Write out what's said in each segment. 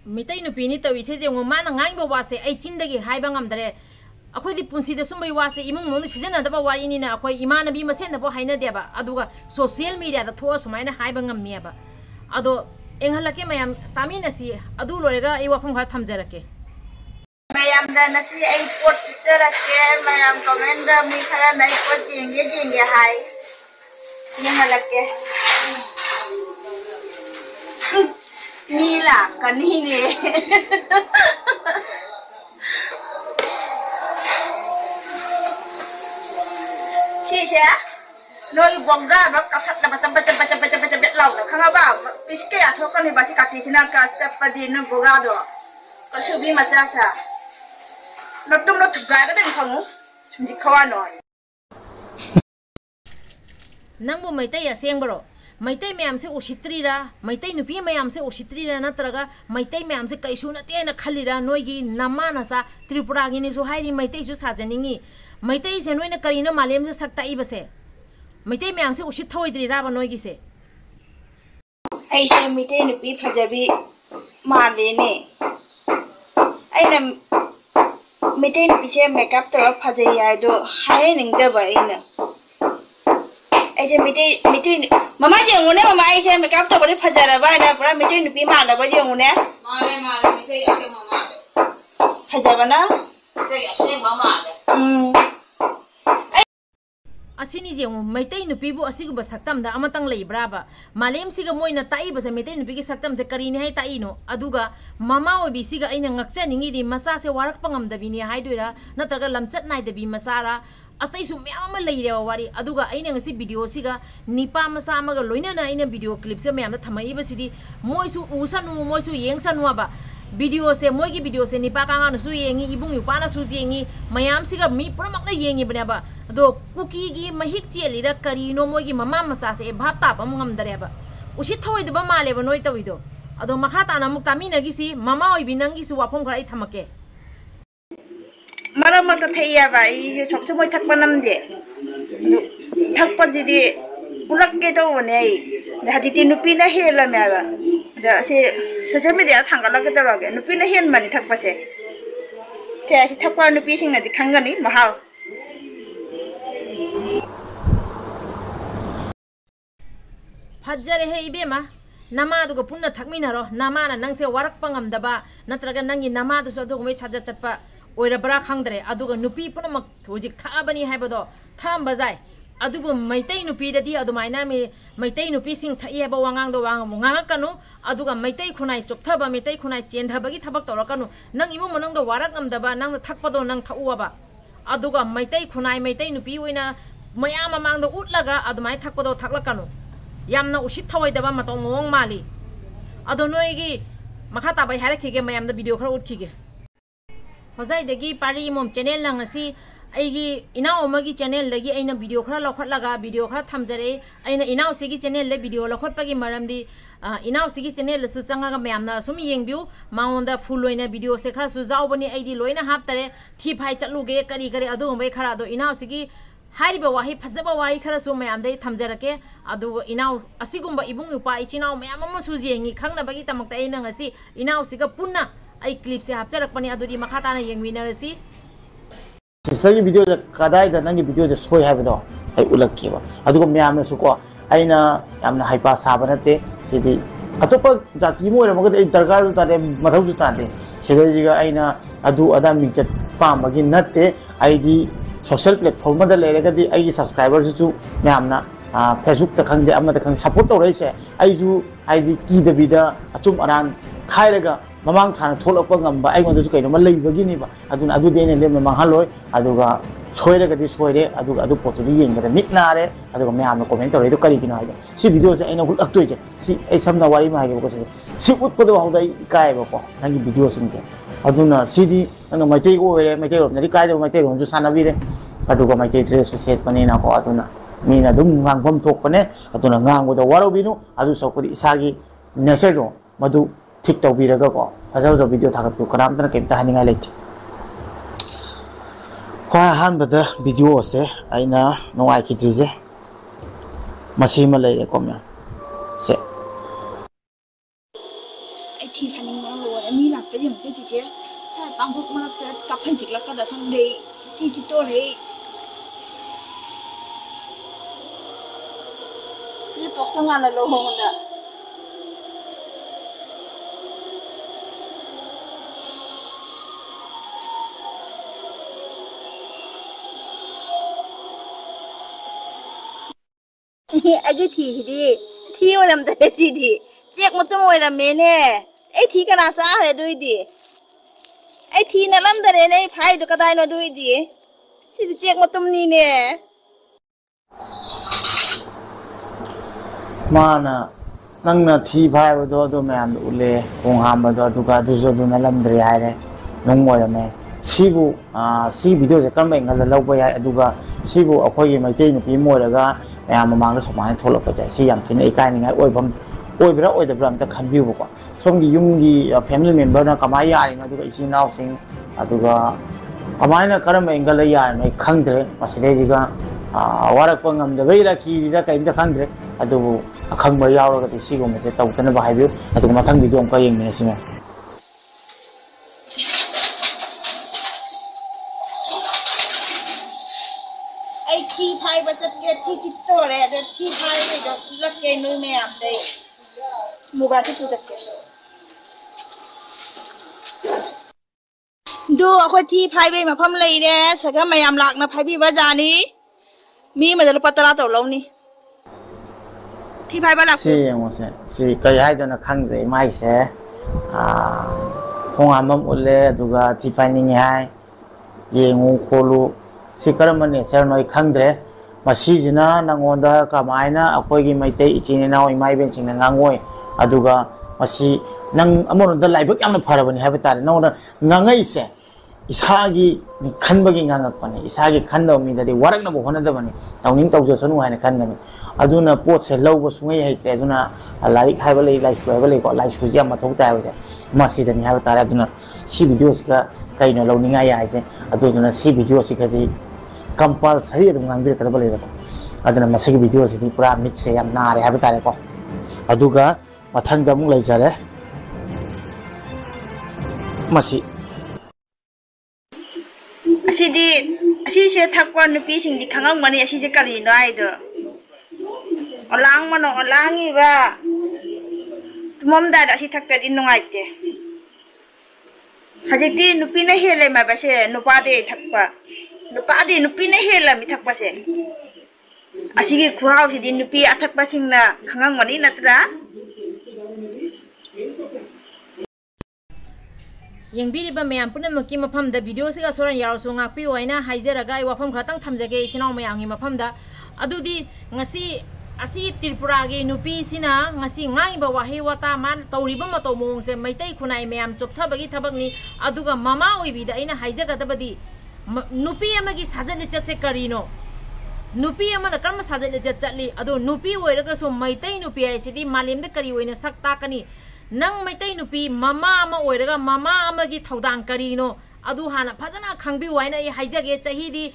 Meetei nupini tawise je mana ngai ba wase ai chindagi haiba ngamdare akhoi di punsi da sumbai wase imung mong sizana da ba wari ni na akhoi imana bi masen da ba haina de ba aduga social media da thoa sumaina haiba ngammi ba ado enghalake mayam tamina si adu lorega ai wafam kha thamjarake mayam da nasi ai pot picturake mayam comment da mi khara nai pot jenge hai enghalake Mila kanini Sisi noi bongga dok katat na baca lau na kanga ba piske atho kan ni basi kati tina ka sapadi no boga do kasubi macha sa notum no tuga ga den khangu chumji khawa no nangbo Meetei aseng bro Meetei mayam se usitrira Meetei nupi mayam se usitrira natraga Meetei mayam se kaisu na te na khalira noigi namana sa Tripura gi ni su hairi Meetei su sajaningi Meetei se noina karina malem se sakta ibase Meetei mayam se usit thoidrira ba noigi se ai se Meetei nupi phajabi male ne aina Meetei nupi se makeup to phajai ai do hai ning da ba ina ai se Meetei mama jengune mama ai se makeup to bari phajara ba na pura Meetei nupi mala ba jengune male Meetei ake mama phajaba na Meetei ase mama asini jengu Meetei nupi bu asiguba saktam da amatang leibra ba malem siga moina tai ba se Meetei nupi ki saktam se karini hai tai no aduga mama obi siga aina ngakcha ningi di masa se warak pangam da bini hai doira natraga lamchat nai da bi masara asai su myam ma leire wari aduga aina ngasi video siga nipa masa amaga loina na aina video clip se myam da thamai ba sidi moisu usanu moisu yengsanu ba video se moigi video se nipa kanga no su yengi ibung yu pana su jengi mayam siga mi puramak na yengi bana ba do kuki gi mahik cheli ra kari no moigi mama masa se bhap ta pam ngam dare ba usi thoi de ba male ba noi tawido ado makha ta na muk tamina gi si mama oi binang gi su wapom khara I thamake mara mata thaiya ba I chok chomoi thakpa namde thakpa jidi ulak ke to ne ai hadi ti nupi na hela me ba da se social media thangala ke tawage nupi na hen mani thakpa se te thakpa nupi sing na di khangani mahau Fajare he ibema nama duga punna thakmina ro nama na nangse warak pangam daba natraga nangi nama du so dugumai saja chatpa oirabra khangdre aduga nupi punamak hojik thabani haibado thamba jai adubu Meetei nupi dadi adumaina me Meetei nupi sing thai ba wangang do wang nganga kanu aduga Meetei khunai chopthaba Meetei khunai chendhabagi thabak torakanu nang imu manang do warak am daba nang thakpado nang thauwa aduga Meetei khunai Meetei nupi oina mayam amang do utlaga adumai thakpado thaklakanu yamna usit thawai daba matong ngong mali ado noigi makha ta bai harakhige mayam da video khara utkhige hojai degi pari mom channel lang asi aigi inau omagi channel lagi aina video khara lokhat laga video khara thamjare aina inau sigi channel le video lokhat pagi maramdi inau sigi channel su changa ga mayam na sumi yengbiu maonda full loina video se khara su jawbani aidi loina haptare thi phai chatluge kari kari adu mai khara do inau sigi hairiba wahi phajaba wari khara su mayam dai thamjarake adu inau asigumba ibung upa ichinau mayam ma su jengi khangna bagi tamakta aina ngasi inau siga punna ai clip se hapcharak pani adudi makhata na yengwinarasi sister video da kadai da nangi video da soi haibado ai ulakki ba adugo mayam na su ko aina yamna haipa sabanate sidi atopa jati mo ra magad ai dargar ta de madhau ju ta de sedajiga aina adu ada minjat pambagi natte aidi social platform da lerega di ai subscriber ju mayamna Facebook ta khangde amma ta khang support to reise ai ju aidi ki da bida achum aran khairaga mamang thana tholakpa ngamba ai ngondu kaino ma leibagi ni ba aduna adu de ne le mamang haloi aduga soiraga di soire aduga adu poto di yenga da mitnare aduga mayam comment to re do kari kino haja si video se aina hulak to je si ai samna wari ma haja ko si utpado hawda kai ba ko nangi video sing je aduna sidi nang Meetei ko ere Meetei rom nari kai do Meetei rom ju sanabi re aduga Meetei dress set pani na ko aduna mina dum ngang bom thok pane aduna ngang go da waro binu adu sokodi isagi nature do madu ठीक तौबीरागा को फजल video थागत करामतना केमता हानिंगा लेति खा हानबदा video से आइना नोंगाई खिद्रिजे मसीमा लेरे को मैं से ai thi thành nó rồi em đi làm cái gì một cái gì chứ sao tao không có tập hình chụp là có được thằng đi thi chỉ tôi đấy cái bọc sang ăn là lâu hơn đó ai cái thi vào làm cái gì đi chết một tấm môi làm mẹ nè ai thi cái nào sao hết đôi đi ai thi nó làm cái này phải được cái này nó đôi đi thì chết một tấm ní nè mana nangna thi phai ba do me am ule kong ham ba do ka du so du na lam dre hai re nong mo me sibu si video je kam ngal lau ba ya aduga sibu akhoi gi mai te nu pi mo ra ga mayam mamang da somane tholok ba ja si yam thin ei kai ni ngai oi bam oi bra oi da bram ta khan biu ba ko som gi yum gi family member na kamai ya ri na aduga isi nau sing aduga kamai na karam angle ya nei khang dre maside ji ga warak pangam da beira ki ra kai da khang dre adu akhang ba yaw ra ga si go me se tau tan ba hai biu adu ma thang video ka yeng ni si me ai thi phai ba chat ge thi chit to re de thi phai de jo lak ke nu me am de mu ba thi tu tak ke do akhoi thi phai be ma pham lai de sa ga mayam lak na phai bi ba ja ni mi ma de lu patara to lo ni thi phai ba lak si yang mo se si kai hai da na khang re mai se khong amam ule aduga thi phai ni hai yengu kholu si karam ne sar noi khang dre masi jina nangonda kamaina akhoi gi mai te ichine na oi mai ben sing na ngangoi aduga masi nang amon da laibak yamna pharabani ha betare no na ngangai se isagi ni khanbagi ngangak pane isagi khando mi da de warak na bo hona da bani tawning tawjo sanu ha na khan gani aduna pot se lawbo sungai hai te aduna larik hai ba lai lai su ba lai ko lai su ja ma thau ta ba se masi da ni ha betare aduna si video ska kai no lawninga ya ai se aduna si video si khadi compulsory adum ngangbir ka ba lai da aduna masi video si ni pura mix se yam na re ha betare ko aduga mathang da mung lai jare masi asi se thakwa nu pi sing di khangang mani asi se kali no ai do olang mano olangi ba tumom da asi thakta di nungaity hajiti nu pi na hele ma ba se nu pa de thakpa nu pa de nu pi na hela mi thakpa se asi gi khuaw si di nu pi athakpa sing na khangang mani natra yengbiriba mayam punamaki mafamda video siga soran yarso ngakpi waina haijaraga ai wafam khatang thamjage isinau mayangi mafamda adudi ngasi asi tripura gi nupi sina ngasi ngai ba wahi wata man tawriba mato mong se maitai khunai mayam chopthabagi thabakni aduga mama oibida ina haijaga dabadi nupi amagi sajani chase karino nupi amana karma sajani chatli adu nupi oiraga so maitai nupi ai sidi malemda kari oina sakta kani nang maitai nupi mama ama oiraga mama amagi thaudang karino adu hana phajana khangbi waina ai haijage chahidi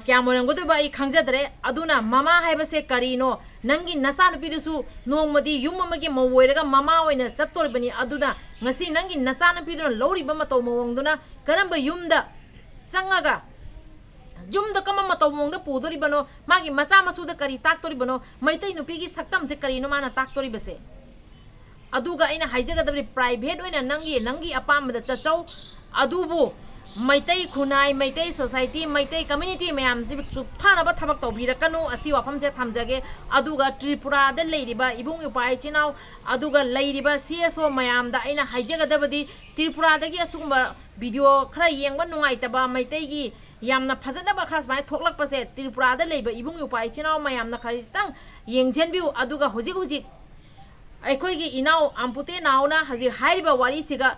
kyamoram godu ba ai khangjadre aduna mama haibase karino nangi nasa nupi dusu nongmadi yum amagi moiraga mama oina chattorbani aduna ngasi nangi nasa nupi du lori ba mato mongduna karamba yumda changaga yumda kama mato mongda pudori bano magi macha masuda kari taktori bano maitai nupi gi saktam se karino mana taktori base aduga ina haijagadabri private oina nangi apamda chachau adubu maitai khunai maitai society maitai community mayam si chupthana ba thabak taubirakanu asi wafam se thamjage aduga tripura da leiriba ibung upai chinau aduga leiriba CSO mayam da ina haijagadabadi tripura dagi asumba video khara yengba nungaitaba maitai gi yamna phajadaba khas mai thoklak pase tripura da leiba ibung upai chinau mayam na khaistang yengjenbiu aduga hojik अखोगी इनाव आमपुते नावना हजी हाइरिबा वारी सिगा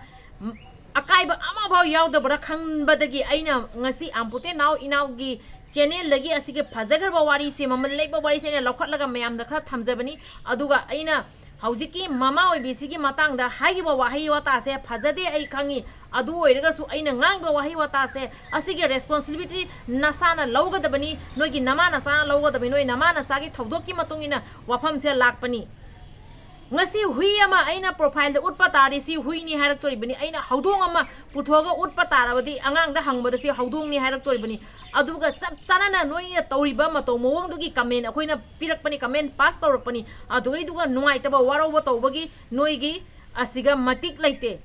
अकाइबा अमा भाव यावदबरा खंबदगी आइना ngasi आमपुते नाव इनावगी channel लगी असिगे फजगरबा वारी से ममल लेबा वारी से लखटलगा मयाम द खरा थमजबनी अदुगा आइना हौजिकी ममा ओइबिसिगी मतांगदा हाइगिबा वाही वाता से फजदे आई खंगी अदु ओइरगसु आइना ngang वाही वाता से असिगे रेस्पोंसिबिलिटी नसाना लौगदबनी नोगी नमा नसा लौगदबनी नोई नमा नसागी थौदोकी मतुंगिना वाफम से लाकपनी ngasi hui ama aina profile da utpa tari si hui ni harak tori bani aina haudong ama puthoga utpa tarabadi angang da hangbada si haudong ni harak tori bani aduga chap chana na noi na toriba ma to mowong dugi comment akoina pirak pani comment pass torok pani adugai duga nuai taba waro ba tobagi noi gi asiga matik laite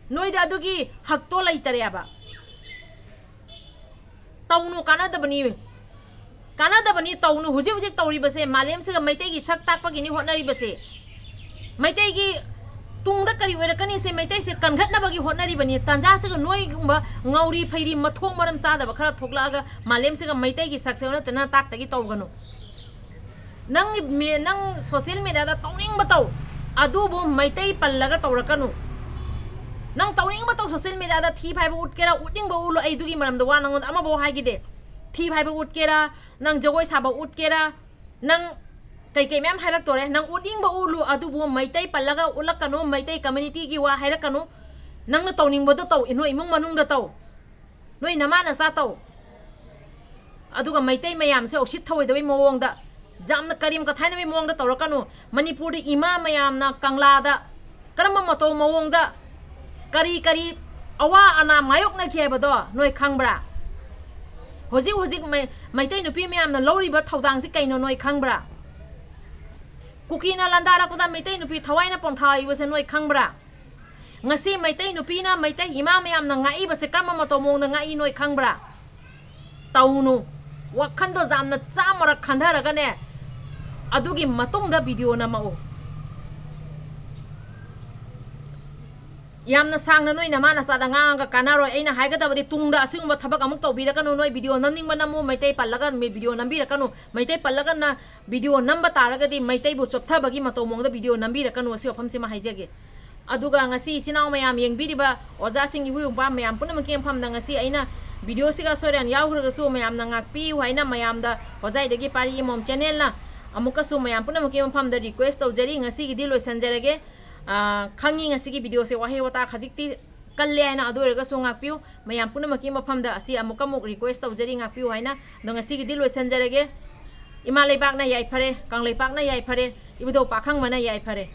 noi da adugi hakto laitare aba taunu kanada bani taunu huji huji tori base malem se maite gi sak tak pagi ni honari base maite gi tungda kari oirakani se maite se kangatna bagi honari bani tanja se noi gumba ngauri phairi mathong maram sada ba khara thokla malem se maite gi sak se ona tana tak tagi tawganu nang social media da tawning ba taw adu bu maite pallaga tawrakanu nang tawning ba taw social media da thi phai ba utkera uting ba ulo ai dugi maram da wa nang ama bo hai gi de thi phai ba utkera nang jogoi sa ba utkera nang kai mem hairak tore nang uding ba ulu adu bu maitai palaga ulakanu maitai community gi wa hairakanu nang na tawning ba to taw ino imong manung da taw noi nama na sa taw adu ga maitai mayam se osit thoi da mowong da jamna karim ka thaina mowong da tawrakanu manipur di ima mayam na kangla da karama mato mowong da kari awa ana mayok na khye ba do noi khangbra hojik maitai nupi mayam na lori ba thodang si kaino noi khangbra kukina landara kuda maitai nupi thawai na pongthai wase noi khangbra ngasi maitai nupi na maitai ima mayam na ngai ba se kama mato mong na ngai noi khangbra taunu wakhan do jamna chamara khandara ga ne adugi matong da video na mao yamna sangna noi na mana sa da nga kanaro aina haiga da badi tungda asingba thabak amuk tawbirakanu noi video namning banamu maitai pallaga me video nambirakanu maitai pallaga na video namba taraga di maitai bu choptha bagi matomong da video nambirakanu asi ofam sima haijege aduga ngasi sinau mayam yengbiriba oja sing ibu ba mayam punam kem pham da ngasi aina video siga soran yawhraga su mayam na ngakpi waina mayam da hojai degi pari mom channel na amuka su mayam punam kem pham da request tawjari ngasi gi dilo sanjarage khangi ngasi gi video se wahe wata khajikti kalle haina adurega so ngakpiu mayam punama ki mafam da asi amuka muk request tawjari ngakpiu haina do ngasi gi dilo sanjarage ima leibak na yai phare kang leibak na yai phare ibudo pakhang mana yai phare